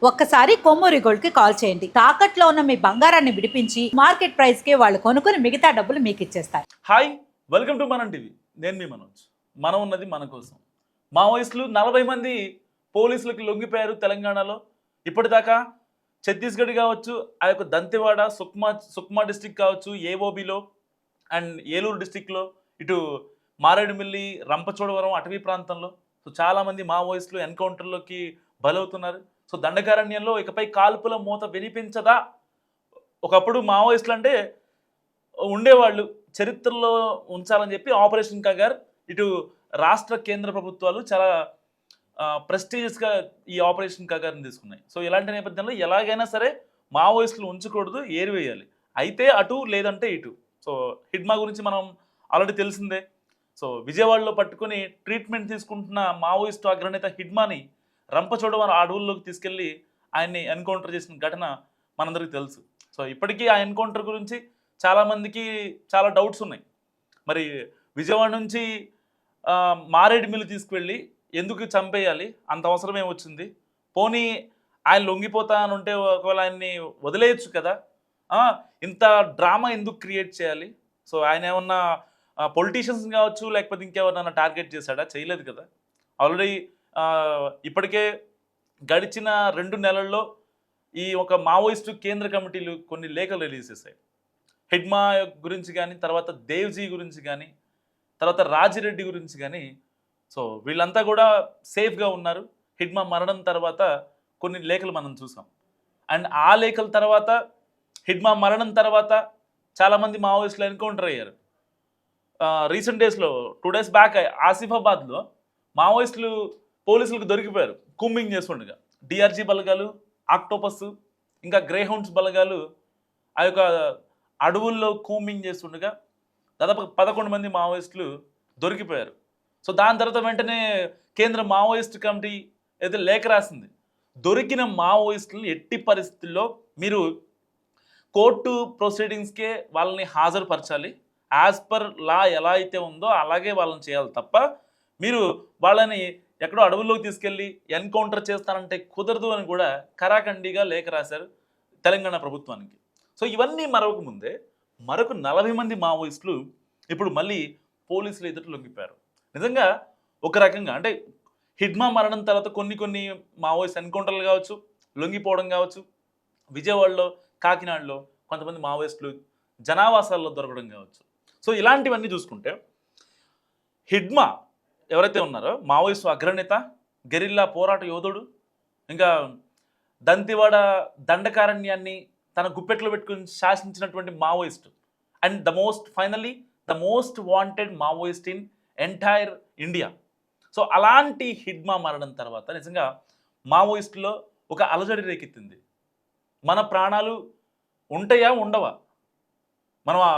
ఒక్కసారి కొమ్మూరి గోల్డ్ కి కాల్ చేయండి. తాకట్లో ఉన్న మీ బంగారాన్ని విడిపించి మార్కెట్ ప్రైస్ కి వాళ్ళు కొనుక్కుని మిగతా డబ్బులు మీకు ఇచ్చేస్తారు. హాయ్, వెల్కమ్ టు మనం టీవీ. నేను మీ మనోజ్. మనం ఉన్నది మన కోసం. మావోయిస్టులు 40 మంది పోలీసులకు లొంగిపోయారు తెలంగాణలో. ఇప్పటిదాకా ఛత్తీస్గఢ్ కావచ్చు, ఆ యొక్క దంతెవాడ, సుక్మా డిస్టిక్ కావచ్చు, ఏఓబిలో అండ్ ఏలూరు డిస్టిక్లో, ఇటు మారేడుమిల్లి, రంపచోడవరం అటవీ ప్రాంతంలో సో చాలామంది మావోయిస్టులు ఎన్కౌంటర్లోకి బలవుతున్నారు. సో దండకారణ్యంలో ఇకపై కాల్పుల మూత వినిపించదా? ఒకప్పుడు మావోయిస్టులు అంటే ఉండేవాళ్ళు, చరిత్రలో ఉంచాలని చెప్పి ఆపరేషన్ కగార్, ఇటు రాష్ట్ర కేంద్ర ప్రభుత్వాలు చాలా ప్రెస్టీజియస్గా ఈ ఆపరేషన్ కగార్ని తీసుకున్నాయి. సో ఇలాంటి నేపథ్యంలో ఎలాగైనా సరే మావోయిస్టులు ఉంచకూడదు, ఏరివేయాలి. అయితే అటు లేదంటే ఇటు. సో హిడ్మా గురించి మనం ఆల్రెడీ తెలిసిందే. సో విజయవాడలో పట్టుకుని ట్రీట్మెంట్ తీసుకుంటున్న మావోయిస్టు అగ్రనేత హిడ్మాని రంపచోడవరం అడవుల్లోకి తీసుకెళ్ళి ఆయన్ని ఎన్కౌంటర్ చేసిన ఘటన మనందరికీ తెలుసు. సో ఇప్పటికీ ఆ ఎన్కౌంటర్ గురించి చాలామందికి చాలా డౌట్స్ ఉన్నాయి. మరి విజయవాడ నుంచి మారేడుమిల్లి తీసుకువెళ్ళి ఎందుకు చంపేయాలి, అంత అవసరం ఏమొచ్చింది? పోనీ ఆయన లొంగిపోతా అని ఉంటే ఒకవేళ ఆయన్ని వదిలేయచ్చు కదా, ఇంత డ్రామా ఎందుకు క్రియేట్ చేయాలి? సో ఆయన ఏమన్నా పొలిటీషియన్స్ కావచ్చు, లేకపోతే ఇంకెవరన్నా టార్గెట్ చేశాడా? చేయలేదు కదా. ఆల్రెడీ ఇప్పటికే గడిచిన 2 నెలల్లో ఈ ఒక మావోయిస్టు కేంద్ర కమిటీలు కొన్ని లేఖలు రిలీజ్ చేశాయి. హిడ్మా గురించి కానీ, తర్వాత దేవ్జీ గురించి కానీ, తర్వాత రాజిరెడ్డి గురించి కానీ. సో వీళ్ళంతా కూడా సేఫ్గా ఉన్నారు. హిడ్మా మరణం తర్వాత కొన్ని లేఖలు మనం చూసాం. అండ్ ఆ లేఖల తర్వాత హిడ్మా మరణం తర్వాత చాలామంది మావోయిస్టులు ఎన్కౌంటర్ అయ్యారు. రీసెంట్ డేస్లో 2 days బ్యాక్ ఆసిఫాబాద్లో మావోయిస్టులు పోలీసులకు దొరికిపోయారు కూంబింగ్ చేస్తుండగా. డిఆర్జీ బలగాలు, ఆక్టోపస్, ఇంకా గ్రేహౌండ్స్ బలగాలు ఆ యొక్క అడవుల్లో కూంబింగ్ చేస్తుండగా దాదాపు 11 మంది మావోయిస్టులు దొరికిపోయారు. సో దాని తర్వాత వెంటనే కేంద్ర మావోయిస్ట్ కమిటీ అయితే లేఖ రాసింది. దొరికిన మావోయిస్టులను ఎట్టి పరిస్థితుల్లో మీరు కోర్టు ప్రొసీడింగ్స్కే వాళ్ళని హాజరుపరచాలి. యాజ్ పర్ లా ఎలా అయితే ఉందో అలాగే వాళ్ళని చేయాలి తప్ప మీరు వాళ్ళని ఎక్కడో అడవుల్లోకి తీసుకెళ్ళి ఎన్కౌంటర్ చేస్తానంటే కుదరదు అని కూడా కరాఖండిగా లేఖ రాశారు తెలంగాణ ప్రభుత్వానికి. సో ఇవన్నీ మరొక ముందే మరొక 40 మంది మావోయిస్టులు ఇప్పుడు మళ్ళీ పోలీసులు ఎదుట లొంగిపోయారు. నిజంగా ఒక రకంగా అంటే హిడ్మా మరణం తర్వాత కొన్ని మావోయిస్ట్ ఎన్కౌంటర్లు కావచ్చు, లొంగిపోవడం కావచ్చు, విజయవాడలో, కాకినాడలో కొంతమంది మావోయిస్టులు జనావాసాల్లో దొరకడం కావచ్చు. సో ఇలాంటివన్నీ చూసుకుంటే హిడ్మా ఎవరైతే ఉన్నారో మావోయిస్టు అగ్రనేత, గెరిల్లా పోరాట యోధుడు, ఇంకా దంతివాడ దండకారణ్యాన్ని తన గుప్పెట్లో పెట్టుకుని శాసించినటువంటి maoist and the most wanted maoist in entire India. So అలాంటి హిడ్మా మరణం తర్వాత నిజంగా మావోయిస్టులో ఒక అలజడి రేకెత్తింది. మన ప్రాణాలు ఉంటాయా ఉండవా? మనం ఆ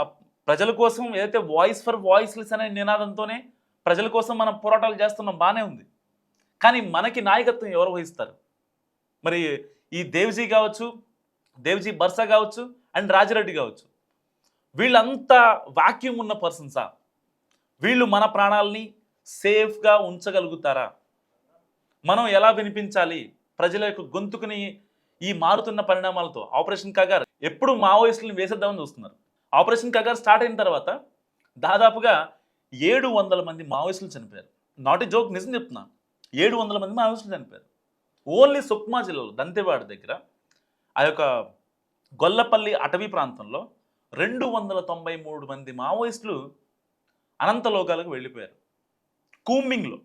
ప్రజల కోసం ఏదైతే వాయిస్ ఫర్ వాయిస్లెస్ అనే నినాదంతోనే ప్రజల కోసం మనం పోరాటాలు చేస్తున్నాం, బాగానే ఉంది. కానీ మనకి నాయకత్వం ఎవరు వహిస్తారు? మరి ఈ దేవ్జీ కావచ్చు, దేవ్జీ బర్సా కావచ్చు అండ్ రాజిరెడ్డి కావచ్చు, వీళ్ళంతా వాక్యూమ్ ఉన్న పర్సన్సా? వీళ్ళు మన ప్రాణాలని సేఫ్గా ఉంచగలుగుతారా? మనం ఎలా వినిపించాలి ప్రజల యొక్క గొంతుకుని ఈ మారుతున్న పరిణామాలతో? ఆపరేషన్ కగార్ ఎప్పుడు మావోయిస్టులను వేసేద్దామని చూస్తున్నారు. ఆపరేషన్ కగార్ స్టార్ట్ అయిన తర్వాత దాదాపుగా 700 మంది మావోయిస్టులు చనిపోయారు. నాట్ ఏ జోక్, నిజం చెప్తున్నా. 700 మంది మావోయిస్టులు చనిపోయారు. ఓన్లీ సుక్మా జిల్లాలో దంతెవాడ దగ్గర ఆ యొక్క గొల్లపల్లి అటవీ ప్రాంతంలో 293 మంది మావోయిస్టులు అనంతలోకాలకు వెళ్ళిపోయారు. కూంబింగ్లో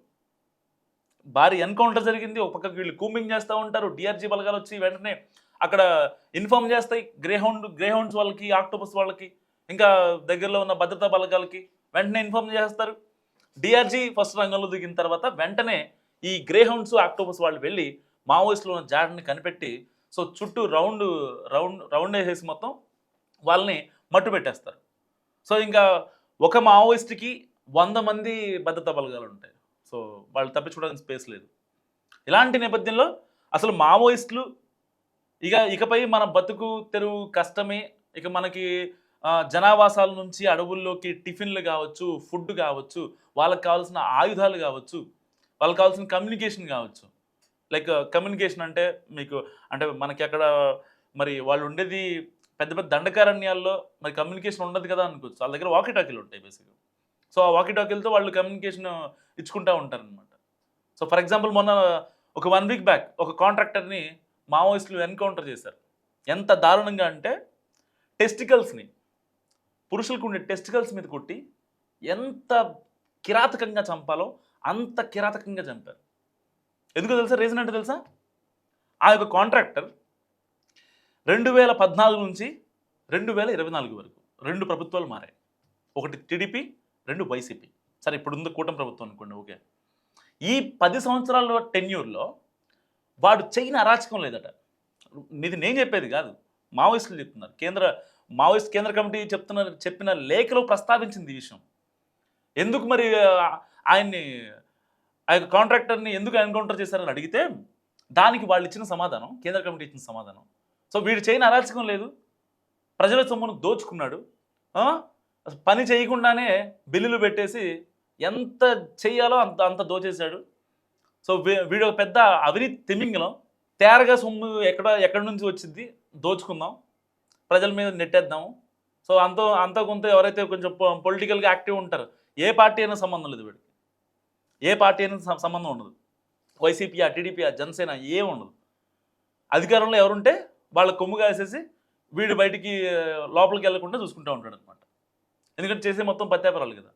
భారీ ఎన్కౌంటర్ జరిగింది. ఒక పక్కకి వీళ్ళు కూంబింగ్ చేస్తూ ఉంటారు. డిఆర్జీ బలగాలు వచ్చి వెంటనే అక్కడ ఇన్ఫార్మ్ చేస్తాయి గ్రేహౌండ్స్ వాళ్ళకి, ఆక్టోపస్ వాళ్ళకి, ఇంకా దగ్గరలో ఉన్న భద్రతా బలగాలకి వెంటనే ఇన్ఫార్మ్ చేస్తారు. డిఆర్జీ ఫస్ట్ రంగంలో దిగిన తర్వాత వెంటనే ఈ గ్రేహౌండ్స్, ఆక్టోపస్ వాళ్ళు వెళ్ళి మావోయిస్టులు ఉన్న జాడని కనిపెట్టి సో చుట్టూ రౌండ్ వేసేసి మొత్తం వాళ్ళని మట్టు పెట్టేస్తారు. సో ఇంకా ఒక మావోయిస్ట్కి 100 మంది భద్రతా బలగాలు ఉంటాయి. సో వాళ్ళు తప్పించుకోవడానికి స్పేస్ లేదు. ఇలాంటి నేపథ్యంలో అసలు మావోయిస్టులు ఇకపై మన బతుకు తెరువు కష్టమే. ఇక మనకి జనావాసాల నుంచి అడవుల్లోకి టిఫిన్లు కావచ్చు, ఫుడ్ కావచ్చు, వాళ్ళకి కావాల్సిన ఆయుధాలు కావచ్చు, వాళ్ళకి కావాల్సిన కమ్యూనికేషన్ కావచ్చు, లైక్ కమ్యూనికేషన్ అంటే మీకు అంటే మనకి అక్కడ మరి వాళ్ళు ఉండేది పెద్ద పెద్ద దండకారణ్యాల్లో మరి కమ్యూనికేషన్ ఉండదు కదా అనుకోవచ్చు. వాళ్ళ దగ్గర వాకీ టాకీలు ఉంటాయి బేసిక్గా. సో ఆ వాకీ టాకీలతో వాళ్ళు కమ్యూనికేషన్ ఇచ్చుకుంటూ ఉంటారనమాట. సో ఫర్ ఎగ్జాంపుల్ మొన్న ఒక 1 వీక్ బ్యాక్ ఒక కాంట్రాక్టర్ని మావోయిస్టులు ఎన్కౌంటర్ చేశారు. ఎంత దారుణంగా అంటే టెస్టికల్స్ని, పురుషులకు ఉండే టెస్టికల్స్ మీద కొట్టి ఎంత కిరాతకంగా చంపాలో అంత కిరాతకంగా చంపారు. ఎందుకో తెలుసా? రీజన్ అంటే తెలుసా? ఆ యొక్క కాంట్రాక్టర్ 2014 నుంచి 2024 వరకు 2 ప్రభుత్వాలు మారాయి. ఒకటి టీడీపీ, 2 వైసీపీ. సరే ఇప్పుడుంది కూటమి ప్రభుత్వం అనుకోండి, ఓకే. ఈ 10 సంవత్సరాల టెన్యూర్లో వాడు చేయని అరాచకం లేదట. ఇది నేను చెప్పేది కాదు, మావోయిస్టులు చెప్తున్నారు. మావోయిస్ట్ కేంద్ర కమిటీ చెప్పిన లేఖలో ప్రస్తావించింది ఈ విషయం. ఎందుకు మరి ఆయన్ని ఆ యొక్క కాంట్రాక్టర్ని ఎందుకు ఎన్కౌంటర్ చేశారని అడిగితే దానికి వాళ్ళు ఇచ్చిన సమాధానం, కేంద్ర కమిటీ ఇచ్చిన సమాధానం, సో వీడు చేయని అరాచకం లేదు, ప్రజల సొమ్మును దోచుకున్నాడు, పని చేయకుండానే బిల్లులు పెట్టేసి ఎంత చెయ్యాలో అంత దోచేశాడు. సో వీడు ఒక పెద్ద అవినీతి తిమింగలం, తేరగా సొమ్ము ఎక్కడి నుంచి వచ్చింది దోచుకుందాం, ప్రజల మీద నెట్టేద్దాము. సో అంత కొంత ఎవరైతే కొంచెం పొలిటికల్గా యాక్టివ్ ఉంటారో, ఏ పార్టీ అయినా సంబంధం లేదు వీడికి, ఏ పార్టీ అయినా సంబంధం ఉండదు. వైసీపీ, టీడీపీ, జనసేన ఏం ఉండదు. అధికారంలో ఎవరుంటే వాళ్ళ కొమ్ము కాసేసి వీడు బయటికి లోపలికి వెళ్లకుండా చూసుకుంటూ ఉంటాడు అనమాట. ఎందుకంటే చేసే మొత్తం పత్యాపరాలు కదా.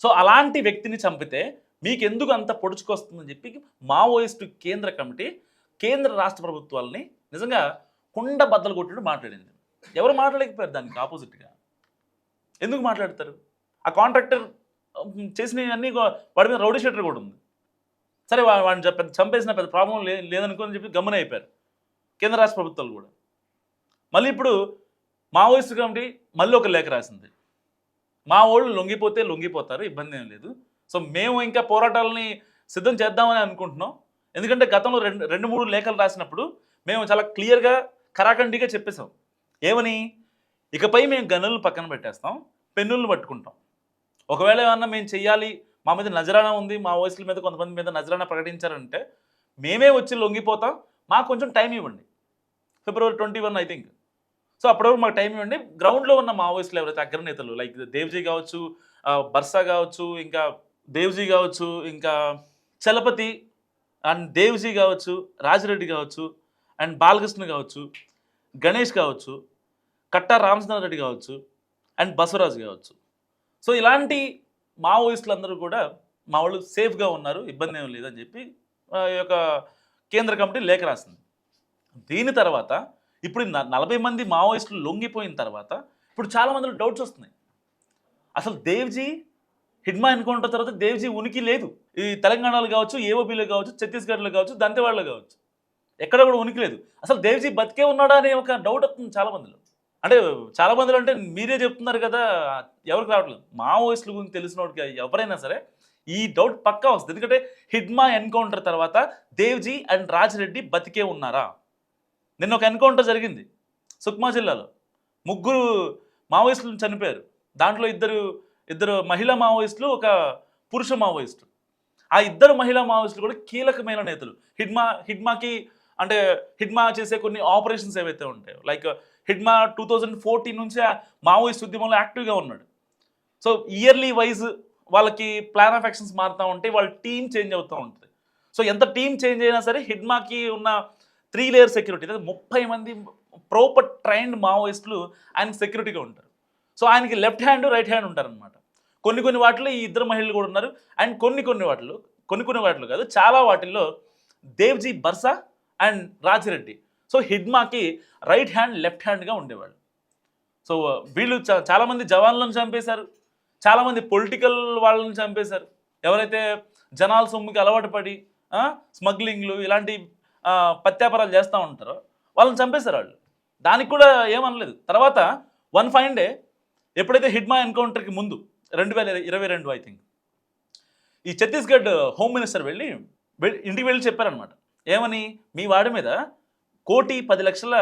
సో అలాంటి వ్యక్తిని చంపితే మీకు ఎందుకు అంత పొడుచుకొస్తుందని చెప్పి మావోయిస్టు కేంద్ర కమిటీ కేంద్ర రాష్ట్ర ప్రభుత్వాలని నిజంగా కుండ బద్దలు కొట్టినట్టు మాట్లాడింది. ఎవరు మాట్లాడలేకపోయారు దానికి ఆపోజిట్గా. ఎందుకు మాట్లాడతారు? ఆ కాంట్రాక్టర్ చేసినవన్నీ వాడి మీద రౌడీ షీటర్ కూడా ఉంది. సరే వాడిని పెద్ద చంపేసిన పెద్ద ప్రాబ్లం లేదనుకోని చెప్పి గమనం అయిపోయారు కేంద్ర రాష్ట్ర ప్రభుత్వాలు కూడా. మళ్ళీ ఇప్పుడు మావోయిస్టు కమిటీ మళ్ళీ ఒక లేఖ రాసింది, మా వాళ్ళు లొంగిపోతే లొంగిపోతారు, ఇబ్బంది ఏం లేదు. సో మేము ఇంకా పోరాటాలని సిద్ధం చేద్దామని అనుకుంటున్నాం. ఎందుకంటే గతంలో 2-3 లేఖలు రాసినప్పుడు మేము చాలా క్లియర్గా కరాఖండిగా చెప్పేశాం. ఏమని? ఇకపై మేము గన్నులను పక్కన పెట్టేస్తాం, పెన్నులను పట్టుకుంటాం. ఒకవేళ ఏమన్నా మేము చెయ్యాలి, మా మీద నజరానా ఉంది, మా వయసుల మీద కొంతమంది మీద నజరానా ప్రకటించారంటే మేమే వచ్చి లొంగిపోతాం, మాకు కొంచెం టైం ఇవ్వండి. February 21 I think. సో అప్పటివరకు మాకు టైం ఇవ్వండి. గ్రౌండ్లో ఉన్న మావోయిస్టులు ఎవరైతే అగ్రనేతలు లైక్ దేవ్జీ కావచ్చు, బర్సా కావచ్చు, ఇంకా దేవ్జీ కావచ్చు, ఇంకా చలపతి అండ్ దేవ్జీ కావచ్చు, రాజిరెడ్డి కావచ్చు, అండ్ బాలకృష్ణ కావచ్చు, గణేష్ కావచ్చు, కట్టా రామచంద్ర రెడ్డి కావచ్చు, అండ్ బసవరాజు కావచ్చు. సో ఇలాంటి మావోయిస్టులు అందరూ కూడా మా వాళ్ళు సేఫ్గా ఉన్నారు, ఇబ్బంది ఏం లేదని చెప్పి ఈ యొక్క కేంద్ర కమిటీ లేఖ రాసింది. దీని తర్వాత ఇప్పుడు 40 మంది మావోయిస్టులు లొంగిపోయిన తర్వాత ఇప్పుడు చాలా మందిలో డౌట్స్ వస్తున్నాయి. అసలు దేవ్జీ హిడ్మా ఎన్కౌంటర్ తర్వాత దేవ్జీ ఉనికి లేదు. ఈ తెలంగాణలో కావచ్చు, ఏఓబీలో కావచ్చు, ఛత్తీస్గఢ్లో కావచ్చు, దంతెవాడలో కావచ్చు, ఎక్కడ కూడా ఉనికి లేదు. అసలు దేవ్జీ బతికే ఉన్నాడా అనే ఒక డౌట్ వస్తుంది చాలా మందిలో. అంటే చాలా మందిలో అంటే మీరే చెప్తున్నారు కదా, ఎవరికి రావట్లేదు. మావోయిస్టుల గురించి తెలిసిన వాడికి ఎవరైనా సరే ఈ డౌట్ పక్కా వస్తుంది. ఎందుకంటే హిడ్మా ఎన్కౌంటర్ తర్వాత దేవ్జీ అండ్ రాజిరెడ్డి బతికే ఉన్నారా? నిన్న ఒక ఎన్కౌంటర్ జరిగింది సుక్మా జిల్లాలో, 3 మావోయిస్టులు చనిపోయారు. దాంట్లో ఇద్దరు మహిళా మావోయిస్టులు, ఒక పురుష మావోయిస్టు. ఆ 2 మహిళా మావోయిస్టులు కూడా కీలకమైన నేతలు. హిడ్మాకి అంటే హిడ్మా చేసే కొన్ని ఆపరేషన్స్ ఏవైతే ఉంటాయో, లైక్ హిడ్మా 2014 నుంచి మావోయిస్ట్ ఉద్యమంలో యాక్టివ్గా ఉన్నాడు. సో ఇయర్లీ వైజ్ వాళ్ళకి ప్లాన్ ఆఫ్ యాక్షన్స్ మారుతూ ఉంటాయి, వాళ్ళ టీం చేంజ్ అవుతూ ఉంటుంది. సో ఎంత టీం చేంజ్ అయినా సరే హిడ్మాకి ఉన్న 3 లేయర్ సెక్యూరిటీ, అదే 30 మంది ప్రాపర్ ట్రైన్డ్ మావోయిస్టులు ఆయనకి సెక్యూరిటీగా ఉంటారు. సో ఆయనకి లెఫ్ట్ హ్యాండ్, రైట్ హ్యాండ్ ఉంటారనమాట. కొన్ని వాటిలో ఈ 2 మహిళలు కూడా ఉన్నారు. అండ్ కొన్ని వాటిలో కాదు, చాలా వాటిల్లో దేవ్జీ, బర్సా అండ్ రాజిరెడ్డి. సో హిడ్మాకి రైట్ హ్యాండ్, లెఫ్ట్ హ్యాండ్గా ఉండేవాళ్ళు. సో వీళ్ళు చాలామంది జవాన్లను చంపేశారు, చాలామంది పొలిటికల్ వాళ్ళని చంపేశారు. ఎవరైతే జనాల సొమ్ముకి అలవాటు పడి స్మగ్లింగ్లు ఇలాంటి పత్యాపరాలు చేస్తూ ఉంటారో వాళ్ళని చంపేశారు వాళ్ళు. దానికి కూడా ఏమనలేదు. తర్వాత 1 ఫైన్ డే ఎప్పుడైతే హిడ్మా ఎన్కౌంటర్కి ముందు 2022 ఐ థింక్, ఈ ఛత్తీస్గఢ్ హోమ్ మినిస్టర్ ఇంటికి వెళ్ళి చెప్పారనమాట. ఏమని? మీ వాడి మీద 1,10,00,000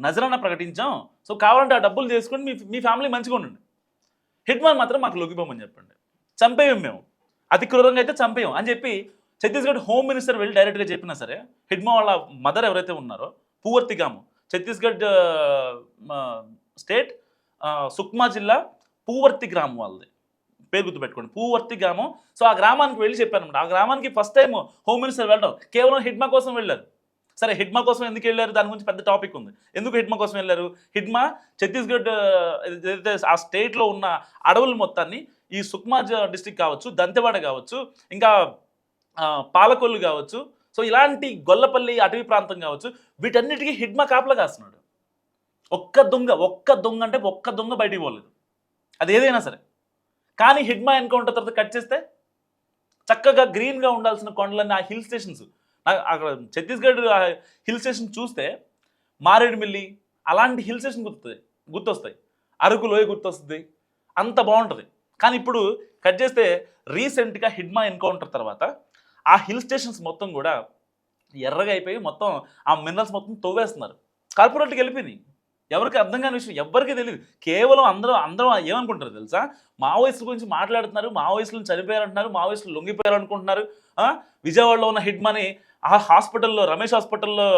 నజరానా ప్రకటించాం, సో కావాలంటే ఆ డబ్బులు చేసుకొని మీ ఫ్యామిలీ మంచిగా ఉండండి, హిడ్మాన్ మాత్రం మాకు లొంగిపోమని చెప్పండి, చంపేయం మేము, అతి క్రూరంగా అయితే చంపేయం అని చెప్పి ఛత్తీస్గఢ్ హోమ్ మినిస్టర్ వెళ్ళి డైరెక్ట్గా చెప్పినా సరే హిడ్మా వాళ్ళ మదర్ ఎవరైతే ఉన్నారో పూవర్తి గ్రామం, ఛత్తీస్గఢ్ స్టేట్ సుక్మా జిల్లా పూవర్తి గ్రామం వాళ్ళది, పేరు గుర్తుపెట్టుకోండి, పూవర్తి గ్రామం. సో ఆ గ్రామానికి వెళ్ళి చెప్పారనమాట. ఆ గ్రామానికి ఫస్ట్ టైం హోమ్ మినిస్టర్ వెళ్ళడం కేవలం హిడ్మా కోసం వెళ్ళారు. సరే హిడ్మా కోసం ఎందుకు వెళ్ళారు, దాని గురించి పెద్ద టాపిక్ ఉంది. ఎందుకు హిడ్మా కోసం వెళ్ళారు? హిడ్మా ఛత్తీస్గఢ్ ఏదైతే ఆ స్టేట్లో ఉన్న అడవుల మొత్తాన్ని ఈ సుక్మా డిస్టిక్ కావచ్చు, దంతెవాడ కావచ్చు, ఇంకా పాలకొల్లు కావచ్చు, సో ఇలాంటి గొల్లపల్లి అటవీ ప్రాంతం కావచ్చు, వీటన్నిటికీ హిడ్మా కాపలా కాస్తున్నాడు. ఒక్క దొంగ అంటే ఒక్క దొంగ బయటికి పోలేదు, అది ఏదైనా సరే. కానీ హిడ్మా ఎన్కౌంటర్ తర్వాత కట్ చేస్తే చక్కగా గ్రీన్గా ఉండాల్సిన కొండలన్నీ ఆ హిల్ స్టేషన్స్, అక్కడ ఛత్తీస్గఢ్ హిల్ స్టేషన్ చూస్తే మారేడుమిల్లి అలాంటి హిల్ స్టేషన్ గుర్తొస్తాయి, అరకు లోయ గుర్తొస్తుంది, అంత బాగుంటుంది. కానీ ఇప్పుడు కట్ చేస్తే రీసెంట్గా హిడ్మా ఎన్కౌంటర్ తర్వాత ఆ హిల్ స్టేషన్స్ మొత్తం కూడా ఎర్రగా అయిపోయి మొత్తం ఆ మినరల్స్ మొత్తం తవ్వేస్తున్నారు. కార్పొరేట్కి వెళ్ళిపోయినాయి. ఎవరికి అర్థం కాని విషయం, ఎవరికి తెలియదు. కేవలం అందరూ ఏమనుకుంటారు తెలుసా, మావోయిస్టుల గురించి మాట్లాడుతున్నారు, మావోయిస్టులను చనిపోయారంటున్నారు, మావోయిస్టులు లొంగిపోయారు అనుకుంటున్నారు. విజయవాడలో ఉన్న హిడ్మాని ఆ హాస్పిటల్లో, రమేష్ హాస్పిటల్లో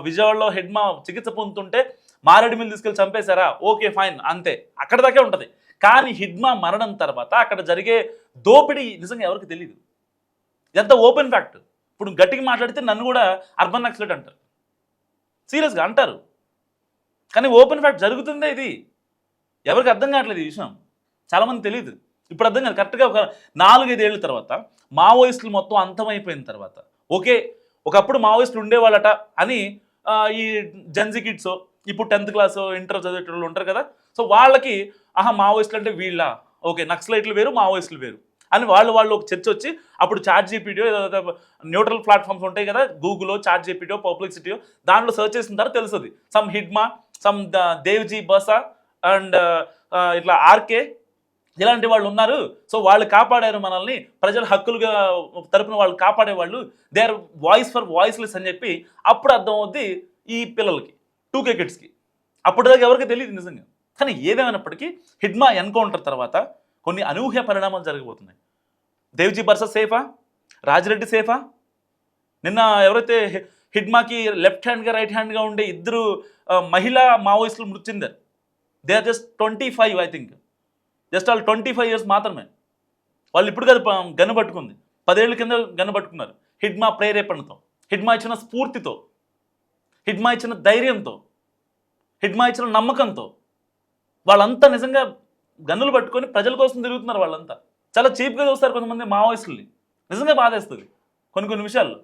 విజయవాడలో హిడ్మా చికిత్స పొందుతుంటే మారేడుమిల్లి తీసుకెళ్ళి చంపేశారా, ఓకే ఫైన్, అంతే, అక్కడ దాకే ఉంటుంది. కానీ హిడ్మా మరణం తర్వాత అక్కడ జరిగే దోపిడీ నిజంగా ఎవరికి తెలియదు. ఇదంతా ఓపెన్ ఫ్యాక్ట్. ఇప్పుడు గట్టిగా మాట్లాడితే నన్ను కూడా అర్బన్ నక్సలైట్ అంటారు, సీరియస్గా అంటారు. కానీ ఓపెన్ ఫ్యాక్ట్ జరుగుతుందే ఇది. ఎవరికి అర్థం కావట్లేదు ఈ విషయం, చాలామంది తెలియదు. ఇప్పుడు అర్థం కాదు. కరెక్ట్గా ఒక 4-5 ఏళ్ళ తర్వాత మావోయిస్టులు మొత్తం అంతమైపోయిన తర్వాత, ఓకే ఒకప్పుడు మావోయిస్టులు ఉండేవాళ్ళట అని ఈ జెన్జీ కిడ్స్, ఇప్పుడు 10th క్లాస్ ఇంటర్ చదివేటోళ్ళు ఉంటారు కదా, సో వాళ్ళకి మావోయిస్టులు అంటే వీళ్ళ, ఓకే నక్సలైట్లు వేరు మావోయిస్టులు వేరు అని వాళ్ళు ఒక చర్చ వచ్చి, అప్పుడు చాట్ జీపీటీయో న్యూట్రల్ ప్లాట్ఫామ్స్ ఉంటాయి కదా, గూగుల్లో చాట్ జీపీటీయో పబ్లిసిటీయో, దాంట్లో సెర్చ్ చేసిన తర్వాత తెలుస్తుంది some Hidma, some Devji Basa and ఇట్లా ఆర్కే ఇలాంటి వాళ్ళు ఉన్నారు. సో వాళ్ళు కాపాడారు మనల్ని, ప్రజల హక్కులుగా తరపున వాళ్ళు కాపాడేవాళ్ళు, they are voice for voiceless అని చెప్పి అప్పుడు అర్థం అవుద్ది ఈ పిల్లలకి, 2K కిడ్స్కి. అప్పుడు దాకా ఎవరికి తెలియదు నిజంగా. కానీ ఏదేమైనప్పటికీ హిడ్మా ఎన్కౌంటర్ తర్వాత కొన్ని అనూహ్య పరిణామాలు జరగబోతున్నాయి. దేవ్జీ బర్సా సేఫా, రాజిరెడ్డి సేఫా? నిన్న ఎవరైతే హిడ్మాకి లెఫ్ట్ హ్యాండ్గా రైట్ హ్యాండ్గా ఉండే 2 మహిళా మావోయిస్టులు మృతి చెందారు. They are just 25, I think just వాళ్ళు 25 years మాత్రమే. వాళ్ళు ఇప్పుడు కదా గన్ను పట్టుకుంది, 10 ఏళ్ళ కింద గన్ను పట్టుకున్నారు. హిడ్మా ప్రేరేపణతో, హిడ్మా ఇచ్చిన స్ఫూర్తితో, హిడ్మా ఇచ్చిన ధైర్యంతో, హిడ్మా ఇచ్చిన నమ్మకంతో వాళ్ళంతా నిజంగా గన్నులు పట్టుకొని ప్రజల కోసం తిరుగుతున్నారు. వాళ్ళంతా చాలా చీప్గా చూస్తారు కొంతమంది మావోయిస్టుల్ని. నిజంగా బాధేస్తుంది కొన్ని విషయాల్లో.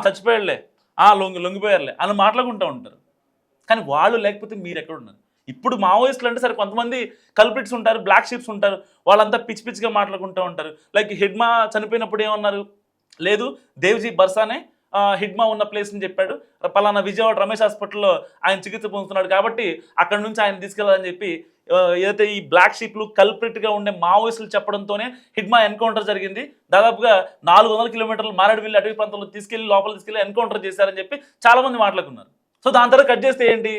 చచ్చిపోయాడులే, లొంగిపోయారులే అని మాట్లాడుకుంటూ ఉంటారు. కానీ వాళ్ళు లేకపోతే మీరు ఎక్కడ ఉన్నారు? ఇప్పుడు మావోయిస్టులు అంటే సరే కొంతమంది కల్పిట్స్ ఉంటారు, బ్లాక్ షీప్స్ ఉంటారు, వాళ్ళంతా పిచ్చిగా మాట్లాడుకుంటూ ఉంటారు. లైక్ హిడ్మా చనిపోయినప్పుడు ఏమన్నారు, లేదు దేవ్జీ బర్సానే హిడ్మా ఉన్న ప్లేస్ అని చెప్పాడు, పలానా విజయవాడ రమేష్ హాస్పిటల్లో ఆయన చికిత్స పొందుతున్నాడు కాబట్టి అక్కడ నుంచి ఆయన తీసుకెళ్ళాలని చెప్పి ఏదైతే ఈ బ్లాక్ షీప్లు కల్ప్రిట్గా ఉండే మావోయిస్టులు చెప్పడంతోనే హిడ్మా ఎన్కౌంటర్ జరిగింది. దాదాపుగా 400 కిలోమీటర్లు మారేడుమిల్లి అటవీ ప్రాంతంలో లోపల తీసుకెళ్ళి ఎన్కౌంటర్ చేశారని చెప్పి చాలామంది మాట్లాడుకున్నారు. సో దాని తర్వాత కట్ చేస్తే ఏంటి,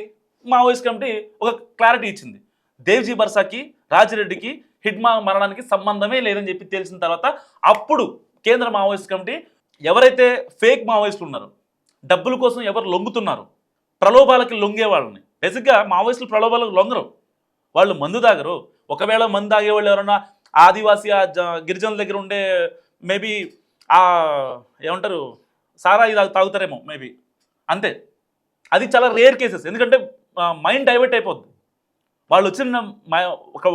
మావోయిస్ట్ కమిటీ ఒక క్లారిటీ ఇచ్చింది, దేవ్జీ బర్సాకి, రాజిరెడ్డికి హిడ్మా మరణానికి సంబంధమే లేదని చెప్పి తెలిసిన తర్వాత అప్పుడు కేంద్ర మావోయిస్ట్ కమిటీ ఎవరైతే ఫేక్ మావోయిస్టులు ఉన్నారో, డబ్బుల కోసం ఎవరు లొంగుతున్నారో, ప్రలోభాలకి లొంగే వాళ్ళని, బేసిక్గా మావోయిస్టులు ప్రలోభాలకు లొంగరు, వాళ్ళు మందు తాగరు. ఒకవేళ మందు తాగేవాళ్ళు ఎవరన్నా ఆదివాసీ గిరిజనుల దగ్గర ఉండే మేబీ ఏమంటారు సారా ఇది తాగుతారేమో మేబీ, అంతే. అది చాలా రేర్ కేసెస్, ఎందుకంటే మైండ్ డైవర్ట్ అయిపోద్ది. వాళ్ళు వచ్చిన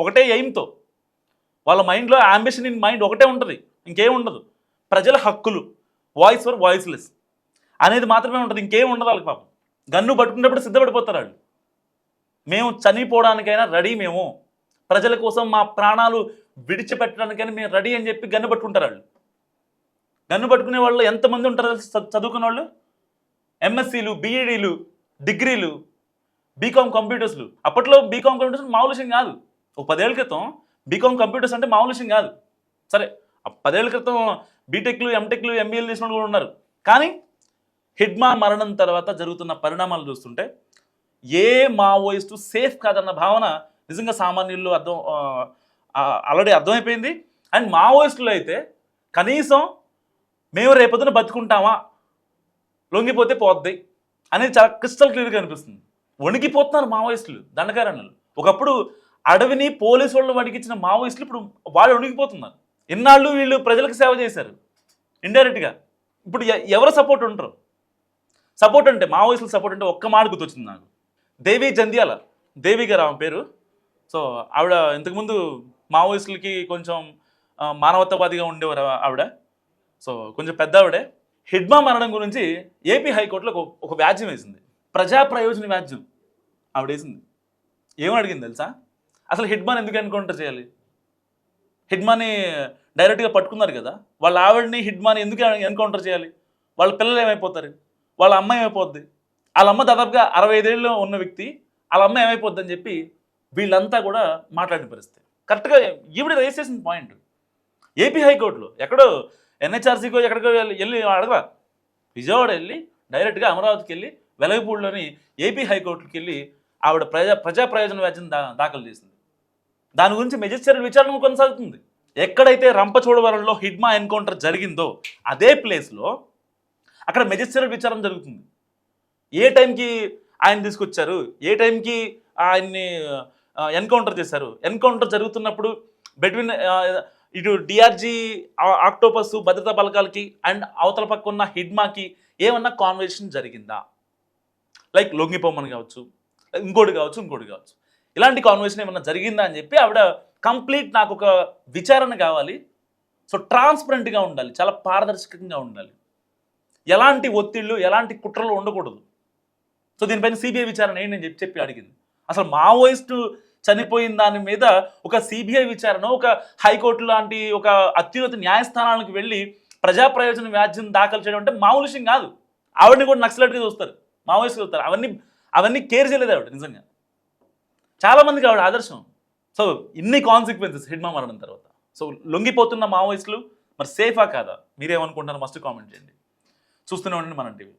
ఒకటే ఎయిమ్తో, వాళ్ళ మైండ్లో అంబిషన్ ఇన్ మైండ్ ఒకటే ఉంటుంది, ఇంకేం ఉండదు. ప్రజల హక్కులు, వాయిస్ ఫర్ వాయిస్లెస్ అనేది మాత్రమే ఉంటుంది, ఇంకేం ఉండదు వాళ్ళకి. పాపం గన్ను పట్టుకున్నప్పుడు సిద్ధపడిపోతారు వాళ్ళు. మేము చనిపోవడానికైనా రెడీ, మేము ప్రజల కోసం మా ప్రాణాలు విడిచిపెట్టడానికైనా మేము రెడీ అని చెప్పి గన్ను పట్టుకుంటారు వాళ్ళు. గన్ను పట్టుకునే వాళ్ళు ఎంతమంది ఉంటారు చదువుకున్న వాళ్ళు, ఎంఎస్సీలు, బీఈడీలు, డిగ్రీలు, బీకామ్ కంప్యూటర్స్లు. అప్పట్లో బీకామ్ కంప్యూటర్స్ మామూలు విషయం కాదు. ఒక 10 ఏళ్ల క్రితం బీకామ్ కంప్యూటర్స్ అంటే మామూలు విషయం కాదు. సరే 10 ఏళ్ల క్రితం బీటెక్లు, ఎంటెక్లు, ఎంబీఏలు చేసిన వాళ్ళు కూడా ఉన్నారు. కానీ హిడ్మా మరణం తర్వాత జరుగుతున్న పరిణామాలు చూస్తుంటే ఏ మావోయిస్టు సేఫ్ కాదన్న భావన నిజంగా సామాన్యుల్లో ఆల్రెడీ అర్థమైపోయింది. అండ్ మావోయిస్టులు అయితే కనీసం మేము రేపొద్దున బతుకుంటామా, లొంగిపోతే పోద్ది అనేది చాలా క్రిస్టల్ క్లియర్గా అనిపిస్తుంది. వణికిపోతున్నారు మావోయిస్టులు, దండకారణ్యులు. ఒకప్పుడు అడవిని పోలీసు వాళ్ళు వణికించిన మావోయిస్టులు ఇప్పుడు వాళ్ళు వణికిపోతున్నారు. ఇన్నాళ్ళు వీళ్ళు ప్రజలకు సేవ చేశారు ఇండైరెక్ట్గా. ఇప్పుడు ఎవరు సపోర్ట్ ఉంటారు? సపోర్ట్ అంటే మావోయిస్టుల సపోర్ట్ అంటే ఒక్క మాట గుర్తొచ్చింది నాకు. దేవి జంధ్యాల, దేవి గారు ఆమె పేరు. సో ఆవిడ ఇంతకుముందు మావోయిస్టులకి కొంచెం మానవతావాదిగా ఉండేవారు ఆవిడ. సో కొంచెం పెద్ద ఆవిడే. హిడ్మా మరణం గురించి ఏపీ హైకోర్టులో ఒక వ్యాజ్యం వేసింది, ప్రజా ప్రయోజన వ్యాజ్యం ఆవిడ వేసింది. ఏమని అడిగింది తెలుసా? అసలు హిడ్మాని ఎందుకు ఎన్కౌంటర్ చేయాలి? హిడ్మాని డైరెక్ట్గా పట్టుకున్నారు కదా, వాళ్ళ ఆవిడని హిడ్మాని ఎందుకు ఎన్కౌంటర్ చేయాలి? వాళ్ళ పిల్లలు ఏమైపోతారు? వాళ్ళ అమ్మ ఏమైపోద్ది? వాళ్ళ అమ్మ దాదాపుగా 65 ఏళ్ళలో ఉన్న వ్యక్తి, వాళ్ళ అమ్మ ఏమైపోద్ది అని చెప్పి వీళ్ళంతా కూడా మాట్లాడిన పరిస్థితి. కరెక్ట్గా ఈవిడ రేస్ చేసిన పాయింట్ ఏపీ హైకోర్టులో. ఎక్కడో ఎన్హెచ్ఆర్సీకో ఎక్కడికో వెళ్ళి అడగరా, విజయవాడ వెళ్ళి డైరెక్ట్గా అమరావతికి వెళ్ళి వెలగపూడిలోని ఏపీ హైకోర్టుకి వెళ్ళి ఆవిడ ప్రజా ప్రయోజన వ్యాజ్యం దాఖలు చేసింది. దాని గురించి మెజిస్ట్రేట్ విచారణ కొనసాగుతుంది. ఎక్కడైతే రంపచోడవరంలో హిడ్మా ఎన్కౌంటర్ జరిగిందో అదే ప్లేస్లో అక్కడ మెజిస్ట్రేట్ విచారణ జరుగుతుంది. ఏ టైంకి ఆయన తీసుకొచ్చారు, ఏ టైంకి ఆయన్ని ఎన్కౌంటర్ చేశారు, ఎన్కౌంటర్ జరుగుతున్నప్పుడు బిట్వీన్ ఇటు డిఆర్జీ ఆక్టోపస్ భద్రతా బలగాలకి అండ్ అవతల పక్క ఉన్న హిడ్మాకి ఏమన్నా కాన్వర్సేషన్ జరిగిందా, లైక్ లొంగిపోమని కావచ్చు, ఇంకోటి కావచ్చు, ఇలాంటి కాన్వర్సేషన్ ఏమన్నా జరిగిందా అని చెప్పి ఆవిడ కంప్లీట్ నాకు ఒక విచారణ కావాలి. సో ట్రాన్స్పరెంట్గా ఉండాలి, చాలా పారదర్శకంగా ఉండాలి, ఎలాంటి ఒత్తిళ్ళు ఎలాంటి కుట్రలు ఉండకూడదు. సో దీనిపైన సిబిఐ విచారణ ఏంటి అని చెప్పి అడిగింది. అసలు మావోయిస్టు చనిపోయిన దాని మీద ఒక సిబిఐ విచారణ, ఒక హైకోర్టు లాంటి ఒక అత్యున్నత న్యాయస్థానాలకు వెళ్ళి ప్రజా ప్రయోజన వ్యాజ్యం దాఖలు చేయడం అంటే మామూలు విషయం కాదు. ఆవిడని కూడా నక్సలైట్గా చూస్తారు, మావోయిస్టులు చూస్తారు. అవన్నీ కేర్ చేయలేదు ఆవిడ. నిజంగా చాలామందికి ఆవిడ ఆదర్శం. సో ఇన్ని కాన్సిక్వెన్సెస్ హిడ్మా మరణం తర్వాత. సో లొంగిపోతున్న మావోయిస్టులు మరి సేఫా కాదా? మీరేమనుకుంటున్నారు? మస్ట్ కామెంట్ చేయండి. చూస్తూనే ఉండండి మనం టీవీ.